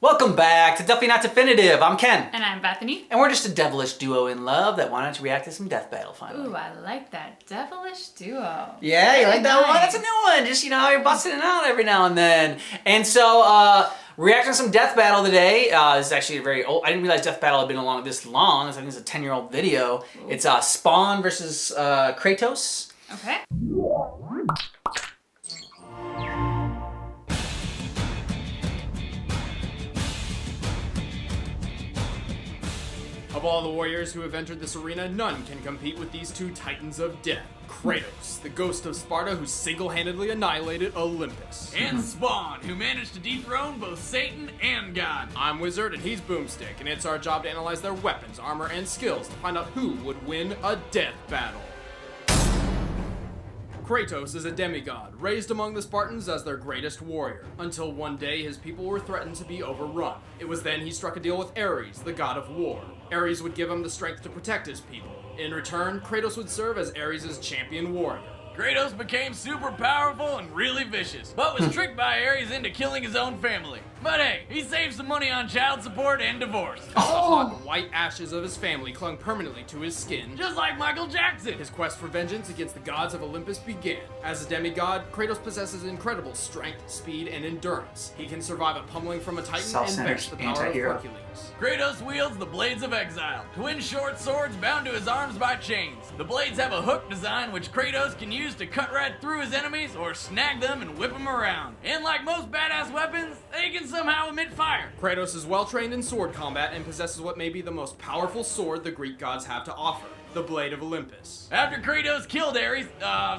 Welcome back to Definitely Not Definitive. I'm Ken. And I'm Bethany. And we're just a devilish duo in love that wanted to react to some Death Battle finally. Ooh, I like that. Devilish duo. Yeah, you like that one? That's a new one. Just, you're busting it out every now and then. And so, reacting to some Death Battle today. This is actually a very old, I didn't realize Death Battle had been along this long. I think it's a 10-year-old video. Ooh. It's Spawn versus Kratos. Okay. Of all the warriors who have entered this arena, none can compete with these two titans of death. Kratos, the ghost of Sparta who single-handedly annihilated Olympus. And Spawn, who managed to dethrone both Satan and God. I'm Wizard and he's Boomstick, and it's our job to analyze their weapons, armor, and skills to find out who would win a death battle. Kratos is a demigod, raised among the Spartans as their greatest warrior, until one day his people were threatened to be overrun. It was then he struck a deal with Ares, the god of war. Ares would give him the strength to protect his people. In return, Kratos would serve as Ares' champion warrior. Kratos became super powerful and really vicious, but was tricked by Ares into killing his own family. But hey, he saved some money on child support and divorce. The hot white ashes of his family clung permanently to his skin. Just like Michael Jackson. His quest for vengeance against the gods of Olympus began. As a demigod, Kratos possesses incredible strength, speed, and endurance. He can survive a pummeling from a titan and bench the power of Hercules. Kratos wields the Blades of Exile, twin short swords bound to his arms by chains. The blades have a hook design which Kratos can use to cut right through his enemies or snag them and whip them around. And like most badass weapons, they can somehow emit fire. Kratos is well trained in sword combat and possesses what may be the most powerful sword the Greek gods have to offer, the Blade of Olympus. After Kratos killed Ares,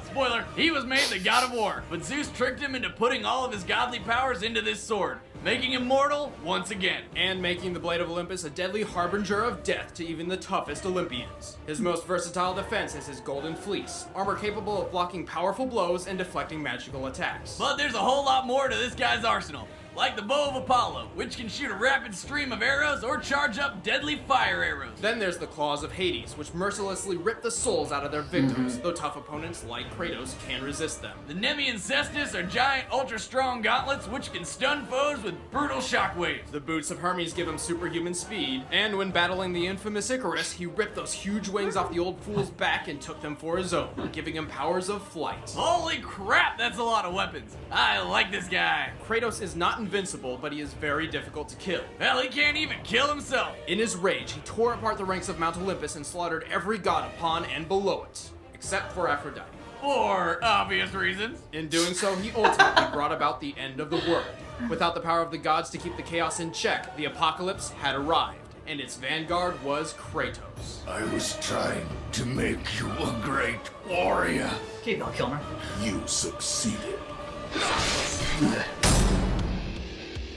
spoiler, he was made the god of war, but Zeus tricked him into putting all of his godly powers into this sword, making him mortal once again. And making the Blade of Olympus a deadly harbinger of death to even the toughest Olympians. His most versatile defense is his golden fleece, armor capable of blocking powerful blows and deflecting magical attacks. But there's a whole lot more to this guy's arsenal. Like the bow of Apollo, which can shoot a rapid stream of arrows or charge up deadly fire arrows. Then there's the claws of Hades, which mercilessly rip the souls out of their victims, though tough opponents like Kratos can resist them. The Nemean Cestus are giant, ultra-strong gauntlets which can stun foes with brutal shockwaves. The boots of Hermes give him superhuman speed, and when battling the infamous Icarus, he ripped those huge wings off the old fool's back and took them for his own, giving him powers of flight. Holy crap, that's a lot of weapons. I like this guy. Kratos is not invincible, but he is very difficult to kill. Hell, he can't even kill himself. In his rage, he tore apart the ranks of Mount Olympus and slaughtered every god upon and below it, except for Aphrodite. For obvious reasons. In doing so, he ultimately brought about the end of the world. Without the power of the gods to keep the chaos in check, the apocalypse had arrived, and its vanguard was Kratos. I was trying to make you a great warrior. Okay, Val Kilmer. You succeeded.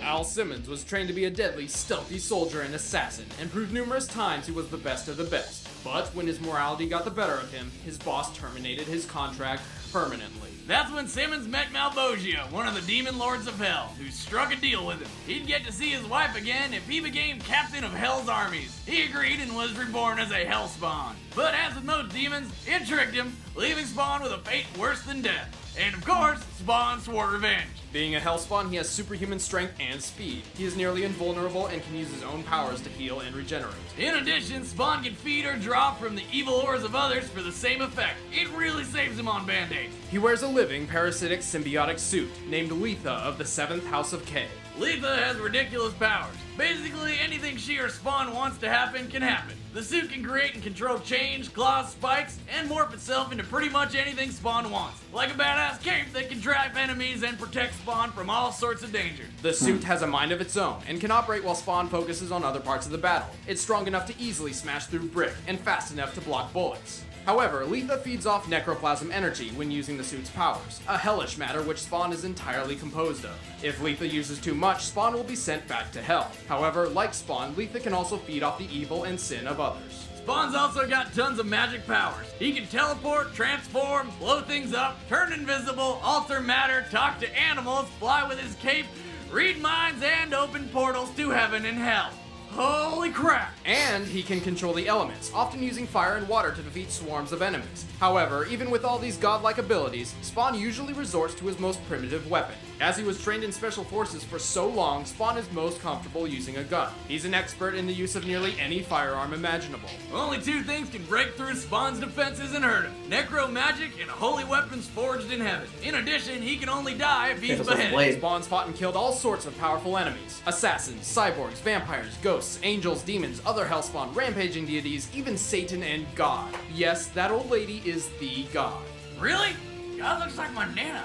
Al Simmons was trained to be a deadly, stealthy soldier and assassin, and proved numerous times he was the best of the best. But when his morality got the better of him, his boss terminated his contract permanently. That's when Simmons met Malvosia, one of the demon lords of hell, who struck a deal with him. He'd get to see his wife again if he became captain of Hell's armies. He agreed and was reborn as a Hell Spawn. But as with most demons, it tricked him, leaving Spawn with a fate worse than death. And of course, Spawn swore revenge. Being a Hellspawn, he has superhuman strength and speed. He is nearly invulnerable and can use his own powers to heal and regenerate. In addition, Spawn can feed or draw from the evil ores of others for the same effect. It really saves him on band-aids. He wears a living, parasitic, symbiotic suit, named Letha of the 7th House of K. Letha has ridiculous powers. Basically, anything she or Spawn wants to happen can happen. The suit can create and control change, claws, spikes, and morph itself into pretty much anything Spawn wants. Like a badass cape that can trap enemies and protect Spawn from all sorts of dangers. The suit has a mind of its own, and can operate while Spawn focuses on other parts of the battle. It's strong enough to easily smash through brick, and fast enough to block bullets. However, Letha feeds off necroplasm energy when using the suit's powers, a hellish matter which Spawn is entirely composed of. If Letha uses too much, Spawn will be sent back to hell. However, like Spawn, Letha can also feed off the evil and sin of others. Spawn's also got tons of magic powers. He can teleport, transform, blow things up, turn invisible, alter matter, talk to animals, fly with his cape, read minds, and open portals to heaven and hell. Holy crap! And he can control the elements, often using fire and water to defeat swarms of enemies. However, even with all these godlike abilities, Spawn usually resorts to his most primitive weapon. As he was trained in special forces for so long, Spawn is most comfortable using a gun. He's an expert in the use of nearly any firearm imaginable. Only two things can break through Spawn's defenses and hurt him. Necro magic and holy weapons forged in heaven. In addition, he can only die if he's Kratos with a beheaded. blade. Spawn's fought and killed all sorts of powerful enemies. Assassins, cyborgs, vampires, ghosts, angels, demons, other Hellspawn, rampaging deities, even Satan and God. Yes, that old lady is the God. Really? God looks like my Nana.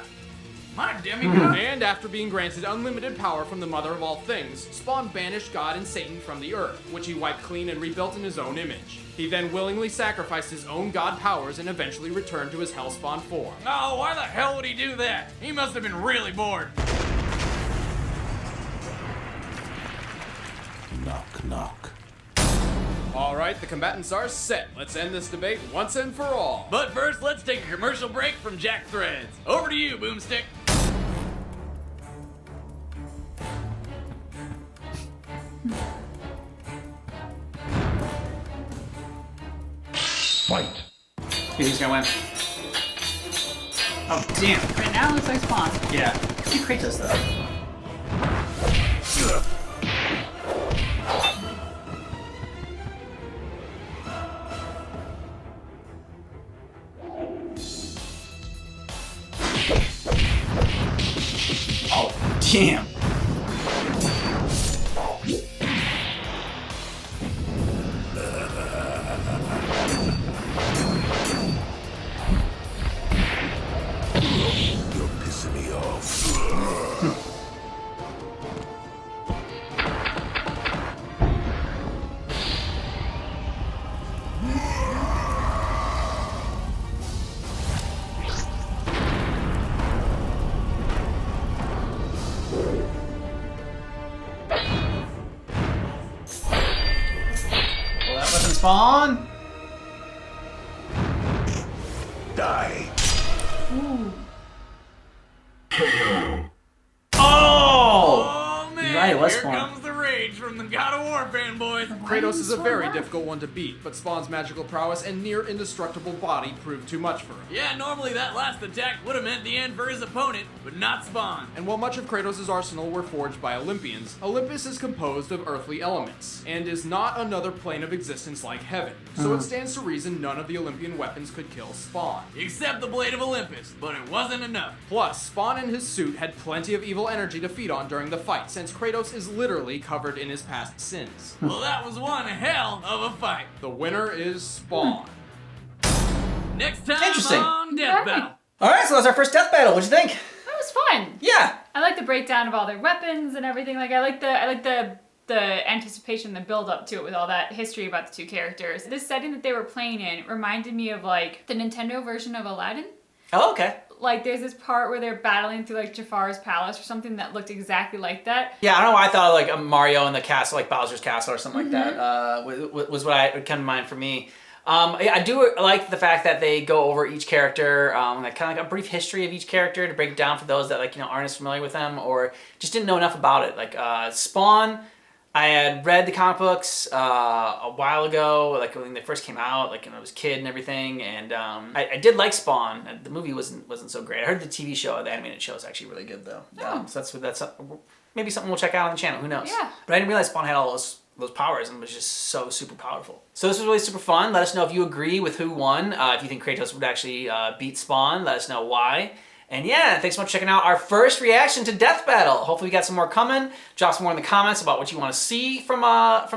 My demigod? And after being granted unlimited power from the mother of all things, Spawn banished God and Satan from the earth, which he wiped clean and rebuilt in his own image. He then willingly sacrificed his own god powers and eventually returned to his Hellspawn form. Oh, why the hell would he do that? He must have been really bored. Knock, knock. Alright, the combatants are set. Let's end this debate once and for all. But first, let's take a commercial break from Jack Threads. Over to you, Boomstick. Fight. Who's gonna win? Oh, damn. Right now it looks like Spawn. Yeah. Do Kratos, though. Oh, damn. You're pissing me off. Will that weapon spawn? Die. Oh! Oh, man. Right, it was Here Spawn. comes the rage from the God of War fanboys. Kratos is a very difficult one to beat, but Spawn's magical prowess and near indestructible body proved too much for him. Yeah, normally that last attack would have meant the end for his opponent, but not Spawn. And while much of Kratos' arsenal were forged by Olympians, Olympus is composed of earthly elements, and is not another plane of existence like heaven. So it stands to reason none of the Olympian weapons could kill Spawn. Except the Blade of Olympus, but it wasn't enough. Plus, Spawn in his suit had plenty of evil energy to feed on during the fight, since Kratos is literally covered in his past sins. Well, that was one hell of a fight. The winner is Spawn. Next time Interesting. on Death Right. Battle. Alright, so that's our first death battle. What'd you think? That was fun. Yeah. I like the breakdown of all their weapons and everything. Like I like the anticipation, the build up to it with all that history about the two characters. This setting that they were playing in reminded me of like the Nintendo version of Aladdin. Oh, okay. Like there's this part where they're battling through like Jafar's palace or something that looked exactly like that. Yeah, I don't know why I thought of like a Mario in the castle, like Bowser's castle or something like that. Was what would come to mind for me. Yeah, I do like the fact that they go over each character, like kind of like a brief history of each character to break it down for those that like aren't as familiar with them or just didn't know enough about it. Like Spawn, I had read the comic books a while ago, like when they first came out, like when I was a kid and everything, and I did like Spawn. The movie wasn't so great. I heard the TV show, the animated show, is actually really good though. Oh. So that's maybe something we'll check out on the channel. Who knows? Yeah. But I didn't realize Spawn had all those powers and was just so super powerful. So this was really super fun. Let us know if you agree with who won. If you think Kratos would actually beat Spawn, let us know why. And yeah, thanks so much for checking out our first reaction to Death Battle. Hopefully we got some more coming. Drop some more in the comments about what you want to see from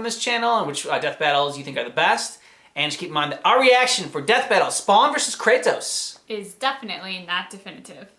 this channel and which Death Battles you think are the best. And just keep in mind that our reaction for Death Battle, Spawn versus Kratos, Is definitely not definitive.